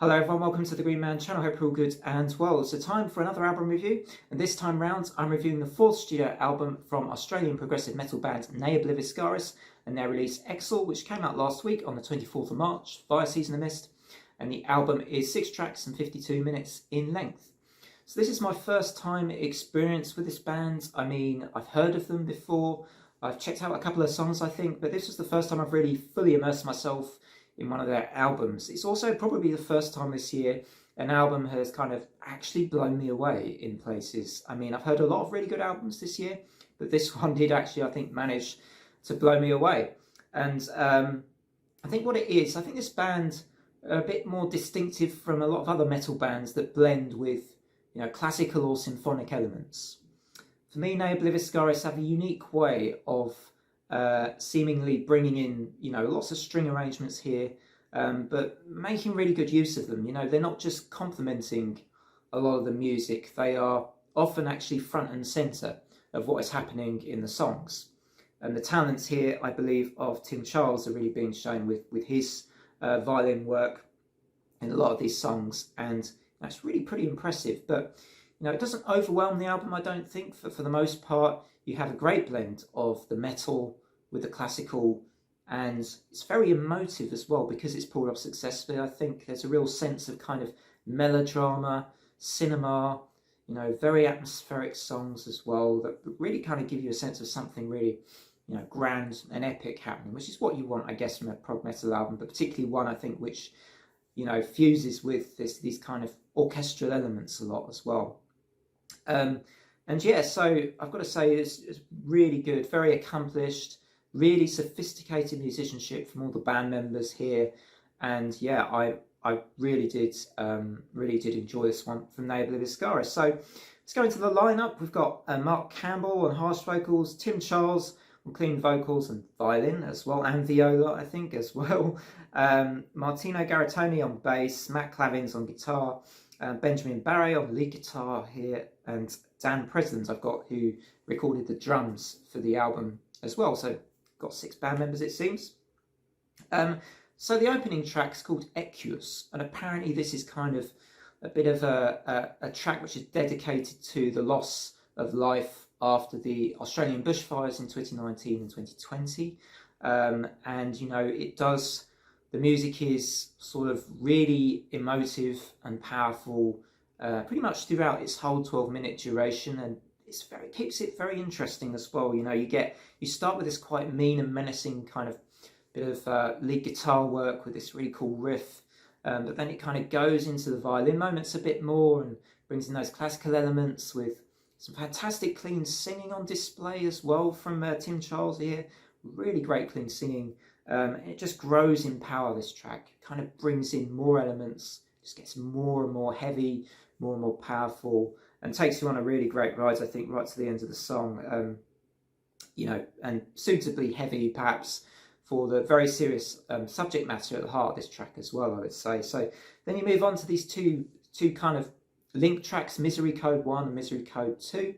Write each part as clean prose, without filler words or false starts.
Hello everyone, welcome to the Green Man channel. Hope you're all good and well. So time for another album review, and this time round I'm reviewing the fourth studio album from Australian progressive metal band Nea Obliviscaris and their release Exile, which came out last week on the 24th of March via Season of Mist, and the album is 6 tracks and 52 minutes in length. So this is my first time experience with this band. I mean, I've heard of them before, I've checked out a couple of songs I think, but this was the first time I've really fully immersed myself in one of their albums. It's also probably the first time this year an album has kind of actually blown me away in places. I mean, I've heard a lot of really good albums this year, but this one did actually, I think, manage to blow me away. And I think what it is, I think this band are a bit more distinctive from a lot of other metal bands that blend with, you know, classical or symphonic elements. For me, Nea Obliviscaris have a unique way of seemingly bringing in, you know, lots of string arrangements here, but making really good use of them. You know, they're not just complementing a lot of the music, they are often actually front and centre of what is happening in the songs. And the talents here, I believe, of Tim Charles are really being shown with his violin work in a lot of these songs, and that's really pretty impressive. But you know, it doesn't overwhelm the album, I don't think. For the most part, you have a great blend of the metal with the classical, and it's very emotive as well because it's pulled off successfully. I think there's a real sense of kind of melodrama, cinema, you know, very atmospheric songs as well that really kind of give you a sense of something really, you know, grand and epic happening, which is what you want, I guess, from a prog metal album, but particularly one, I think, which, you know, fuses with these kind of orchestral elements a lot as well. And yeah, so I've got to say it's really good, very accomplished, really sophisticated musicianship from all the band members here. And yeah, I really did enjoy this one from Nea Obliviscaris. So let's go into the lineup. We've got Mark Campbell on harsh vocals, Tim Charles on clean vocals and violin as well, and viola, I think, as well. Martino Garatoni on bass, Matt Clavins on guitar, Benjamin Barre on lead guitar here, and Dan President I've got, who recorded the drums for the album as well. So got 6 band members, it seems. So the opening track's called Equus, and apparently this is kind of a bit of a track which is dedicated to the loss of life after the Australian bushfires in 2019 and 2020. And you know, the music is sort of really emotive and powerful pretty much throughout its whole 12-minute duration, and keeps it very interesting as well. You know, you start with this quite mean and menacing kind of bit of lead guitar work with this really cool riff, but then it kind of goes into the violin moments a bit more and brings in those classical elements with some fantastic clean singing on display as well from Tim Charles here. Really great clean singing. It just grows in power, this track. It kind of brings in more elements, just gets more and more heavy, more and more powerful, and takes you on a really great ride, I think, right to the end of the song. You know, and suitably heavy, perhaps, for the very serious subject matter at the heart of this track as well, I would say. So then you move on to these two kind of link tracks, Misery Code 1 and Misery Code 2,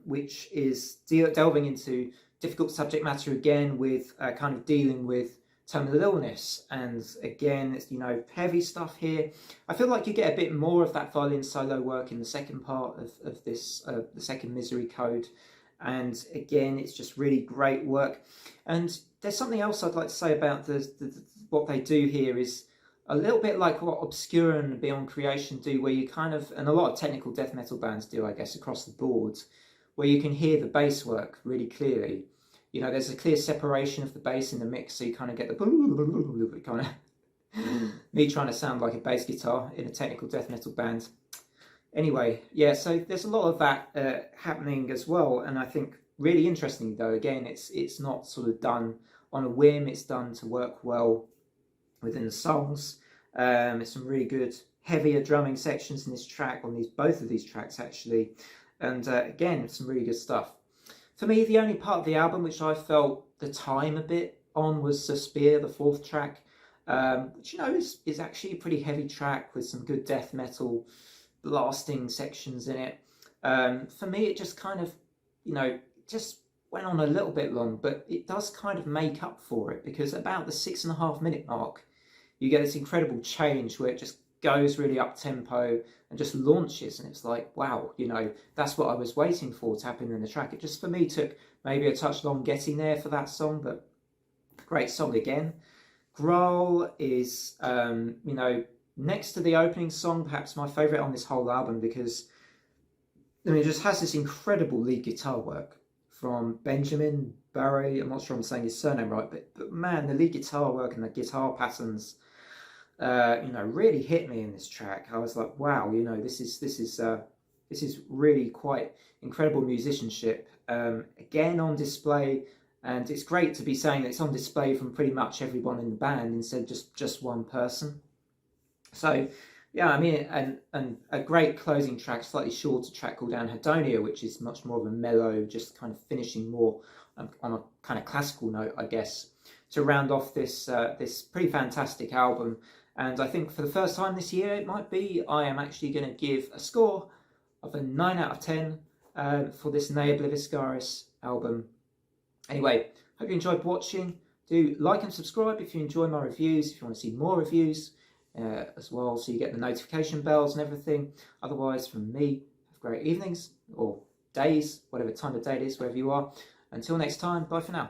which is delving into difficult subject matter again, with kind of dealing with terminal illness. And again, it's, you know, heavy stuff here. I feel like you get a bit more of that violin solo work in the second part of this, the second Misery Code. And again, it's just really great work. And there's something else I'd like to say about what they do here is a little bit like what Obscura and Beyond Creation do, where you kind of, and a lot of technical death metal bands do, I guess, across the board, where you can hear the bass work really clearly. You know, there's a clear separation of the bass in the mix, so you kind of get the kind of me trying to sound like a bass guitar in a technical death metal band. Anyway, yeah, so there's a lot of that happening as well, and I think really interesting though. Again, it's not sort of done on a whim; it's done to work well within the songs. It's some really good heavier drumming sections in this track, on both of these tracks actually, and again, some really good stuff. For me, the only part of the album which I felt the time a bit on was Suspire, the 4th track, which, you know, is actually a pretty heavy track with some good death metal blasting sections in it. For me, it just kind of, you know, just went on a little bit long, but it does kind of make up for it, because about the 6.5 minute mark, you get this incredible change where it just goes really up tempo and just launches, and it's like, wow, you know, that's what I was waiting for to happen in the track. It just, for me, took maybe a touch long getting there for that song, but great song again. Growl is, you know, next to the opening song, perhaps my favourite on this whole album, because I mean, it just has this incredible lead guitar work from Benjamin Barry. I'm not sure I'm saying his surname right, but man, the lead guitar work and the guitar patterns, you know, really hit me in this track. I was like, wow, you know, this is really quite incredible musicianship. Again, on display, and it's great to be saying that it's on display from pretty much everyone in the band instead of just one person. So yeah, I mean, and a great closing track, slightly shorter track called Anhedonia, which is much more of a mellow, just kind of finishing more on a kind of classical note, I guess, to round off this this pretty fantastic album. And I think for the first time this year, it might be, I am actually going to give a score of a 9 out of 10 for this Nea Obliviscaris album. Anyway, hope you enjoyed watching. Do like and subscribe if you enjoy my reviews, if you want to see more reviews as well, so you get the notification bells and everything. Otherwise, from me, have great evenings or days, whatever time of day it is, wherever you are. Until next time, bye for now.